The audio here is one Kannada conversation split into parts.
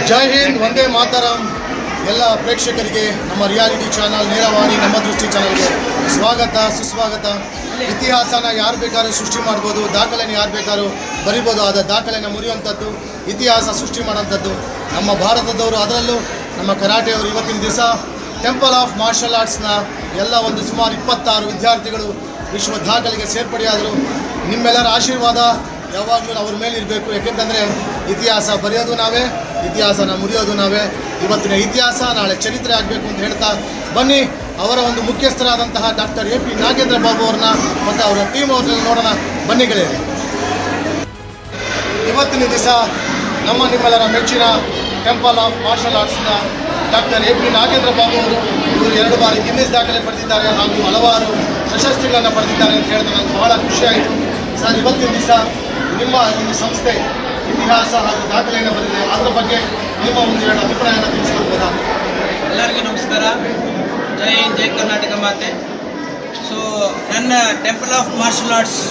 ಜೈ ಹಿಂದ್, ವಂದೇ ಮಾತರಂ. ಎಲ್ಲ ಪ್ರೇಕ್ಷಕರಿಗೆ ನಮ್ಮ ರಿಯಾಲಿಟಿ ಚಾನಲ್ ನೇರವಾಣಿ ನಮ್ಮ ದೃಷ್ಟಿ ಚಾನಲ್ಗೆ ಸ್ವಾಗತ ಸುಸ್ವಾಗತ. ಇತಿಹಾಸನ ಯಾರು ಬೇಕಾದ್ರೂ ಸೃಷ್ಟಿ ಮಾಡ್ಬೋದು, ದಾಖಲೆನ ಯಾರು ಬೇಕಾದ್ರೂ ಬರಿಬೋದು. ಆದ ದಾಖಲೆನ ಮುರಿಯುವಂಥದ್ದು, ಇತಿಹಾಸ ಸೃಷ್ಟಿ ಮಾಡೋಂಥದ್ದು ನಮ್ಮ ಭಾರತದವರು, ಅದರಲ್ಲೂ ನಮ್ಮ ಕರಾಟೆಯವರು. ಇವತ್ತಿನ ದಿವಸ ಟೆಂಪಲ್ ಆಫ್ ಮಾರ್ಷಲ್ ಆರ್ಟ್ಸ್ನ ಎಲ್ಲ ಒಂದು ಸುಮಾರು 26 ವಿದ್ಯಾರ್ಥಿಗಳು ವಿಶ್ವ ದಾಖಲೆಗೆ ಸೇರ್ಪಡೆಯಾದರು. ನಿಮ್ಮೆಲ್ಲರ ಆಶೀರ್ವಾದ ಯಾವಾಗಲೂ ಅವ್ರ ಮೇಲೆ ಇರಬೇಕು. ಯಾಕೆಂತಂದರೆ ಇತಿಹಾಸ ಬರೆಯೋದು ನಾವೇ, ಇತಿಹಾಸನ ಮುರಿಯೋದು ನಾವೇ. ಇವತ್ತಿನ ಇತಿಹಾಸ ನಾಳೆ ಚರಿತ್ರೆ ಆಗಬೇಕು ಅಂತ ಹೇಳ್ತಾ ಬನ್ನಿ, ಅವರ ಒಂದು ಮುಖ್ಯಸ್ಥರಾದಂತಹ doctor A P Nagendra Babu ಅವ್ರನ್ನ ಮತ್ತು ಅವರ ಟೀಮ್ ಅವ್ರನ್ನ ನೋಡೋಣ ಬನ್ನಿ ಗೆಳೆಯರೆ. ಇವತ್ತಿನ ದಿವಸ ನಿಮ್ಮೆಲ್ಲರ ಮೆಚ್ಚಿನ ಟೆಂಪಲ್ ಆಫ್ ಮಾರ್ಷಲ್ ಆರ್ಟ್ಸ್ನ doctor A P Nagendra Babu ಅವರು, ಇವರು 2 ಬಾರಿ ಗಿನ್ನಿಸ್ ದಾಖಲೆ ಪಡೆದಿದ್ದಾರೆ ಹಾಗೂ ಹಲವಾರು ಪ್ರಶಸ್ತಿಗಳನ್ನು ಪಡೆದಿದ್ದಾರೆ ಅಂತ ಹೇಳಿದ್ರೆ ನನಗೆ ಬಹಳ ಖುಷಿಯಾಯಿತು. ಸರ್, ಇವತ್ತಿನ ದಿವಸ ನಿಮ್ಮ ಒಂದು ಸಂಸ್ಥೆ ಇತಿಹಾಸ ಹಾಗೂ ದಾಖಲೆಯನ್ನು ಬಂದಿದೆ, ಅದರ ಬಗ್ಗೆ ನಿಮ್ಮ ಒಂದು 2 ಅಭಿಪ್ರಾಯನ ತಿಳಿಸ್ಕೊಡ್ಬೋದಾ? ಎಲ್ಲರಿಗೂ ನಮಸ್ಕಾರ. ಜೈ ಹಿಂದ್, ಜೈ ಕರ್ನಾಟಕ ಮಾತೆ. ಸೊ ನನ್ನ temple of martial arts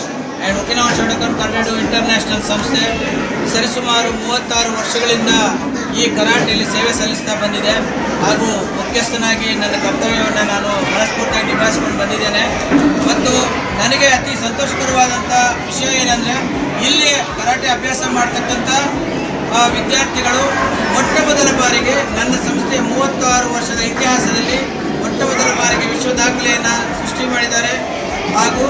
and Okinawa Shotokan karate international ಸಂಸ್ಥೆ ಸರಿಸುಮಾರು 36 ವರ್ಷಗಳಿಂದ ಈ ಕರಾಟೆಯಲ್ಲಿ ಸೇವೆ ಸಲ್ಲಿಸ್ತಾ ಬಂದಿದೆ ಹಾಗೂ ಮುಖ್ಯಸ್ಥನಾಗಿ ನನ್ನ ಕರ್ತವ್ಯವನ್ನು ನಾನು ಮನಸ್ಫೂರ್ತಿಯಾಗಿ ನಿಭಾಯಿಸಿಕೊಂಡು ಬಂದಿದ್ದೇನೆ. ಮತ್ತು ನನಗೆ ಅತಿ ಸಂತೋಷಕರವಾದಂಥ ವಿಷಯ ಏನಂದರೆ, ಇಲ್ಲಿ ಕರಾಟೆ ಅಭ್ಯಾಸ ಮಾಡ್ತಕ್ಕಂಥ ವಿದ್ಯಾರ್ಥಿಗಳು ಮೊಟ್ಟ ಮೊದಲ ಬಾರಿಗೆ ನನ್ನ ಸಂಸ್ಥೆಯ 36 ವರ್ಷದ ಇತಿಹಾಸದಲ್ಲಿ ಮೊಟ್ಟ ಮೊದಲ ಬಾರಿಗೆ ವಿಶ್ವ ದಾಖಲೆಯನ್ನು ಸೃಷ್ಟಿ ಮಾಡಿದ್ದಾರೆ. ಹಾಗೂ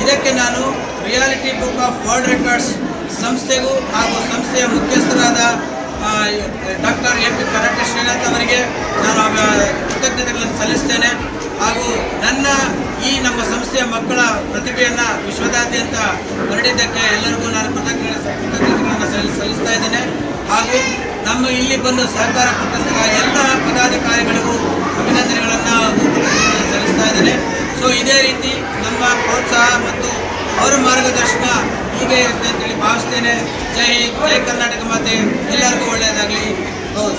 ಇದಕ್ಕೆ ನಾನು reality book of world records ಸಂಸ್ಥೆಗೂ ಹಾಗೂ ಸಂಸ್ಥೆಯ ಮುಖ್ಯಸ್ಥರಾದ doctor A P karate Srinath ಅವರಿಗೆ ನಾನು ಕೃತಜ್ಞತೆಗಳನ್ನು ಸಲ್ಲಿಸ್ತೇನೆ. ಹಾಗೂ ನಮ್ಮ ಸಂಸ್ಥೆಯ ಮಕ್ಕಳ ಪ್ರತಿಭೆಯನ್ನು ವಿಶ್ವದಾದ್ಯಂತ ಹರಡಿದ್ದಕ್ಕೆ ಎಲ್ಲರಿಗೂ ನಾನು ಕೃತಜ್ಞತೆಗಳನ್ನು ಸಲ್ಲಿಸ್ತಾ ಇದ್ದೇನೆ. ಹಾಗೂ ನಮ್ಮ ಇಲ್ಲಿ ಬಂದು ಸಹಕಾರ ಕೊಟ್ಟಂತಹ ಎಲ್ಲ ಪದಾಧಿಕಾರಿಗಳಿಗೂ ಅಭಿನಂದನೆಗಳನ್ನು ಸಲ್ಲಿಸ್ತಾ ಇದ್ದೇನೆ. ಸೊ ಇದೇ ರೀತಿ ನಮ್ಮ ಪ್ರೋತ್ಸಾಹ ಮತ್ತು ಅವರ ಮಾರ್ಗದರ್ಶನ ಹೀಗೆ ಇರುತ್ತೆ ಅಂತೇಳಿ ಭಾವಿಸ್ತೇನೆ. ಜೈ ಹಿಂದ್, ಜೈ ಕರ್ನಾಟಕ ಮಾತೆ. ಎಲ್ಲರಿಗೂ ಒಳ್ಳೆಯದಾಗಲಿ. ಹೌದು.